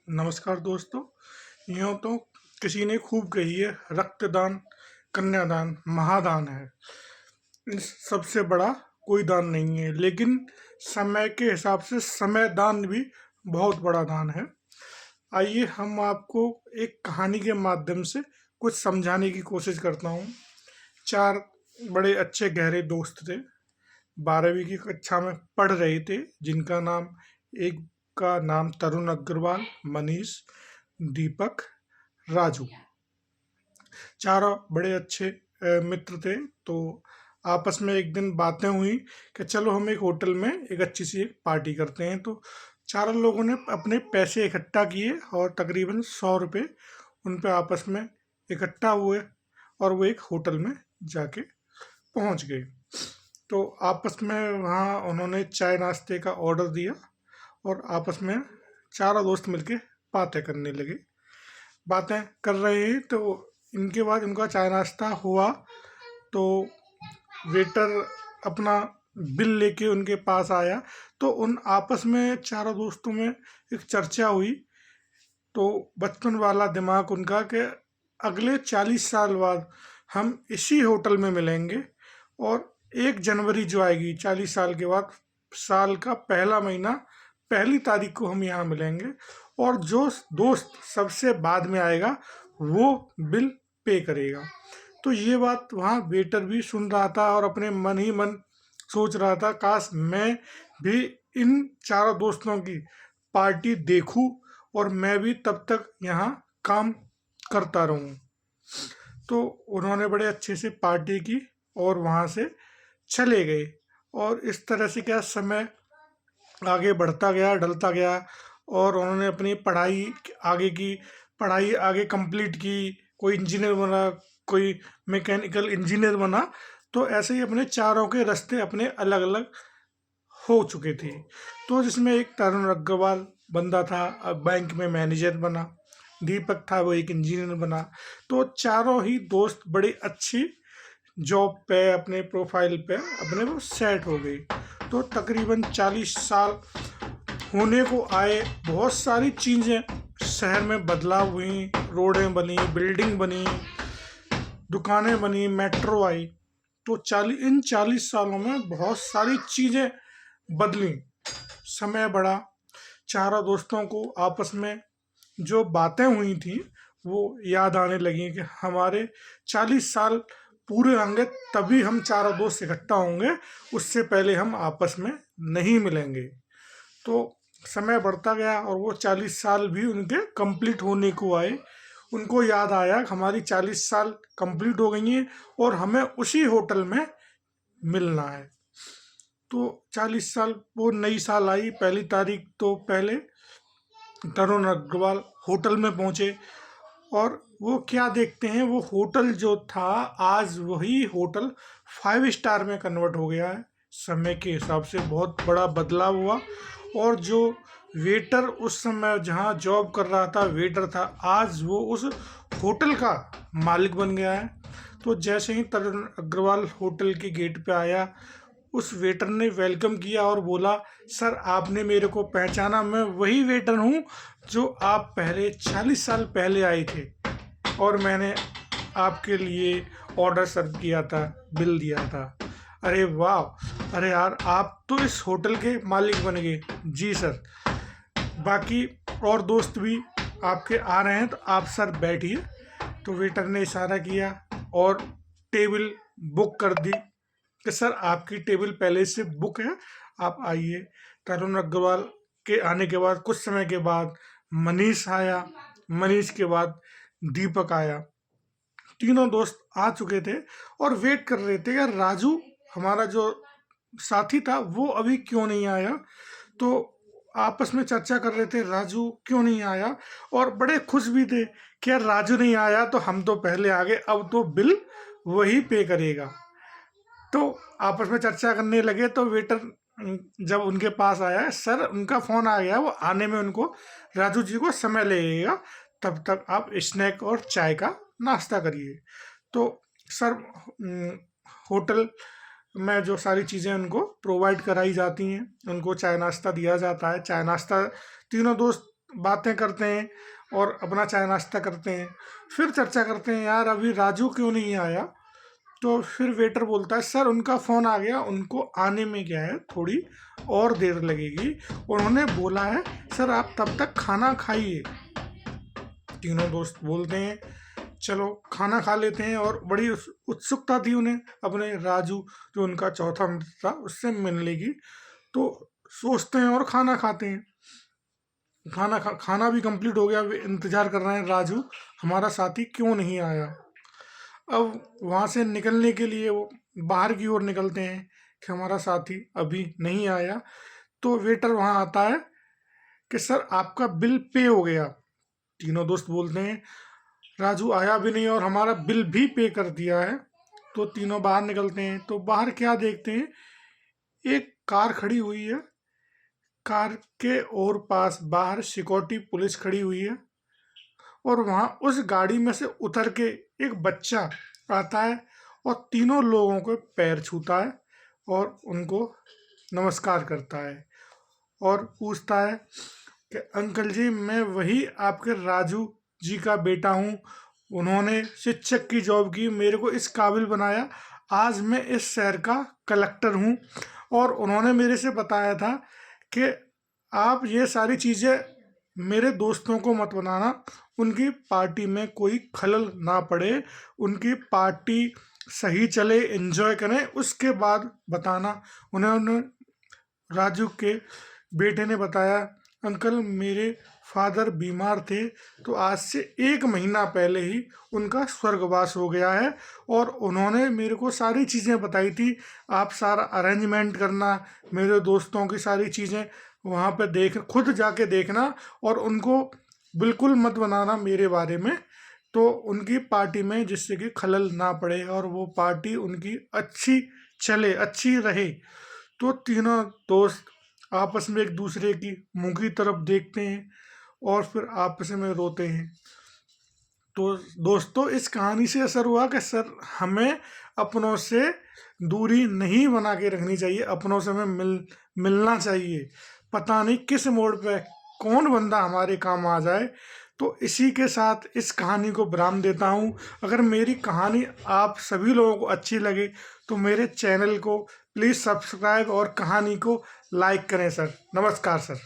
नमस्कार दोस्तों। यूँ तो किसी ने खूब कही है, रक्तदान कन्यादान महादान है। इस सबसे बड़ा कोई दान नहीं है, लेकिन समय के हिसाब से समय दान भी बहुत बड़ा दान है। आइए हम आपको एक कहानी के माध्यम से कुछ समझाने की कोशिश करता हूँ। चार बड़े अच्छे गहरे दोस्त थे, 12वीं की कक्षा में पढ़ रहे थे, जिनका नाम एक का नाम तरुण अग्रवाल, मनीष, दीपक, राजू। चारों बड़े अच्छे मित्र थे। तो आपस में एक दिन बातें हुई कि चलो हम एक होटल में एक अच्छी सी एक पार्टी करते हैं। तो चारों लोगों ने अपने पैसे इकट्ठा किए और तकरीबन 100 रुपये उन पे आपस में इकट्ठा हुए और वो एक होटल में जाके पहुंच गए। तो आपस में वहाँ उन्होंने चाय नाश्ते का ऑर्डर दिया और आपस में चारों दोस्त मिलके बातें करने लगे। बातें कर रहे हैं तो इनके बाद इनका चाय नाश्ता हुआ तो वेटर अपना बिल लेके उनके पास आया। तो उन आपस में चारों दोस्तों में एक चर्चा हुई। तो बचपन वाला दिमाग उनका कि अगले 40 साल बाद हम इसी होटल में मिलेंगे और 1 जनवरी जो आएगी 40 साल के बाद, साल का पहला महीना, पहली तारीख को हम यहाँ मिलेंगे और जो दोस्त सबसे बाद में आएगा वो बिल पे करेगा। तो ये बात वहाँ वेटर भी सुन रहा था और अपने मन ही मन सोच रहा था, काश मैं भी इन चारों दोस्तों की पार्टी देखूं और मैं भी तब तक यहाँ काम करता रहूं। तो उन्होंने बड़े अच्छे से पार्टी की और वहाँ से चले गए। और इस तरह से क्या समय आगे बढ़ता गया, ढलता गया और उन्होंने अपनी पढ़ाई आगे की, पढ़ाई आगे कंप्लीट की। कोई इंजीनियर बना, कोई मैकेनिकल इंजीनियर बना। तो ऐसे ही अपने चारों के रास्ते अपने अलग अलग हो चुके थे। तो जिसमें एक तरुण अग्रवाल बंदा था, अब बैंक में मैनेजर बना। दीपक था, वो एक इंजीनियर बना। तो चारों ही दोस्त बड़ी अच्छी जॉब पे, अपने प्रोफाइल पे अपने वो सेट हो गई। तो तकरीबन 40 साल होने को आए, बहुत सारी चीज़ें शहर में बदलाव हुई, रोडें बनी, बिल्डिंग बनी, दुकानें बनी, मेट्रो आई। तो इन 40 सालों में बहुत सारी चीज़ें बदली, समय बढ़ा। चारों दोस्तों को आपस में जो बातें हुई थी वो याद आने लगी कि हमारे 40 साल पूरे होंगे तभी हम चारों दोस्त इकट्ठा होंगे, उससे पहले हम आपस में नहीं मिलेंगे। तो समय बढ़ता गया और वो 40 साल भी उनके कंप्लीट होने को आए। उनको याद आया कि हमारी 40 साल कंप्लीट हो गई हैं और हमें उसी होटल में मिलना है। तो 40 साल, वो नई साल आई, पहली तारीख। तो पहले तरुण अग्रवाल होटल में पहुंचे और वो क्या देखते हैं, वो होटल जो था आज वही होटल 5 स्टार में कन्वर्ट हो गया है। समय के हिसाब से बहुत बड़ा बदलाव हुआ। और जो वेटर उस समय जहाँ जॉब कर रहा था, वेटर था, आज वो उस होटल का मालिक बन गया है। तो जैसे ही तरुण अग्रवाल होटल के गेट पे आया, उस वेटर ने वेलकम किया और बोला, सर आपने मेरे को पहचाना, मैं वही वेटर हूँ जो आप पहले 40 साल पहले आए थे और मैंने आपके लिए ऑर्डर सर्व किया था, बिल दिया था। अरे वाह, अरे यार आप तो इस होटल के मालिक बन गए। जी सर, बाकी और दोस्त भी आपके आ रहे हैं तो आप सर बैठिए। तो वेटर ने इशारा किया और टेबल बुक कर दी कि सर आपकी टेबल पहले से बुक है, आप आइए। तरुण अग्रवाल के आने के बाद कुछ समय के बाद मनीष आया, मनीष के बाद दीपक आया। तीनों दोस्त आ चुके थे और वेट कर रहे थे यार, राजू हमारा जो साथी था वो अभी क्यों नहीं आया। तो आपस में चर्चा कर रहे थे राजू क्यों नहीं आया, और बड़े खुश भी थे कि यार राजू नहीं आया तो हम तो पहले आ गए, अब तो बिल वही पे करेगा। तो आपस में चर्चा करने लगे तो वेटर जब उनके पास आया, सर उनका फ़ोन आ गया, वो आने में उनको, राजू जी को समय लगेगा, तब तक आप स्नैक और चाय का नाश्ता करिए। तो सर होटल में जो सारी चीज़ें उनको प्रोवाइड कराई जाती हैं, उनको चाय नाश्ता दिया जाता है। चाय नाश्ता तीनों दोस्त बातें करते हैं और अपना चाय नाश्ता करते हैं। फिर चर्चा करते हैं, यार अभी राजू क्यों नहीं आया। तो फिर वेटर बोलता है, सर उनका फ़ोन आ गया, उनको आने में क्या है थोड़ी और देर लगेगी, उन्होंने बोला है सर आप तब तक खाना खाइए। तीनों दोस्त बोलते हैं चलो खाना खा लेते हैं, और बड़ी उत्सुकता थी उन्हें अपने राजू जो उनका चौथा मित्र था उससे मिलने की। तो सोचते हैं और खाना खाते हैं। खाना भी कंप्लीट हो गया, वे इंतजार कर रहे हैं राजू हमारा साथी क्यों नहीं आया। अब वहाँ से निकलने के लिए वो बाहर की ओर निकलते हैं कि हमारा साथी अभी नहीं आया। तो वेटर वहाँ आता है कि सर आपका बिल पे हो गया। तीनों दोस्त बोलते हैं राजू आया भी नहीं और हमारा बिल भी पे कर दिया है। तो तीनों बाहर निकलते हैं, तो बाहर क्या देखते हैं, एक कार खड़ी हुई है। कार के और पास बाहर सिक्योरिटी पुलिस खड़ी हुई है, और वहाँ उस गाड़ी में से उतर के एक बच्चा आता है और तीनों लोगों के पैर छूता है और उनको नमस्कार करता है और पूछता है कि अंकल जी मैं वही आपके राजू जी का बेटा हूँ, उन्होंने शिक्षक की जॉब की, मेरे को इस काबिल बनाया, आज मैं इस शहर का कलेक्टर हूँ, और उन्होंने मेरे से बताया था कि आप ये सारी चीज़ें मेरे दोस्तों को मत बनाना, उनकी पार्टी में कोई खलल ना पड़े, उनकी पार्टी सही चले, एंजॉय करें, उसके बाद बताना। उन्होंने राजू के बेटे ने बताया अंकल मेरे फादर बीमार थे, तो आज से 1 महीना पहले ही उनका स्वर्गवास हो गया है, और उन्होंने मेरे को सारी चीज़ें बताई थी, आप सारा अरेंजमेंट करना, मेरे दोस्तों की सारी चीज़ें वहाँ पे देख, खुद जाके देखना, और उनको बिल्कुल मत बनाना मेरे बारे में, तो उनकी पार्टी में जिससे कि खलल ना पड़े और वो पार्टी उनकी अच्छी चले, अच्छी रहे। तो तीनों दोस्त आपस में एक दूसरे की मुंह की तरफ देखते हैं और फिर आपस में रोते हैं। तो दोस्तों इस कहानी से असर हुआ कि सर हमें अपनों से दूरी नहीं बना के रखनी चाहिए, अपनों से हमें मिलना चाहिए। पता नहीं किस मोड़ पे कौन बंदा हमारे काम आ जाए। तो इसी के साथ इस कहानी को विराम देता हूँ। अगर मेरी कहानी आप सभी लोगों को अच्छी लगे तो मेरे चैनल को प्लीज़ सब्सक्राइब और कहानी को लाइक करें सर। नमस्कार सर।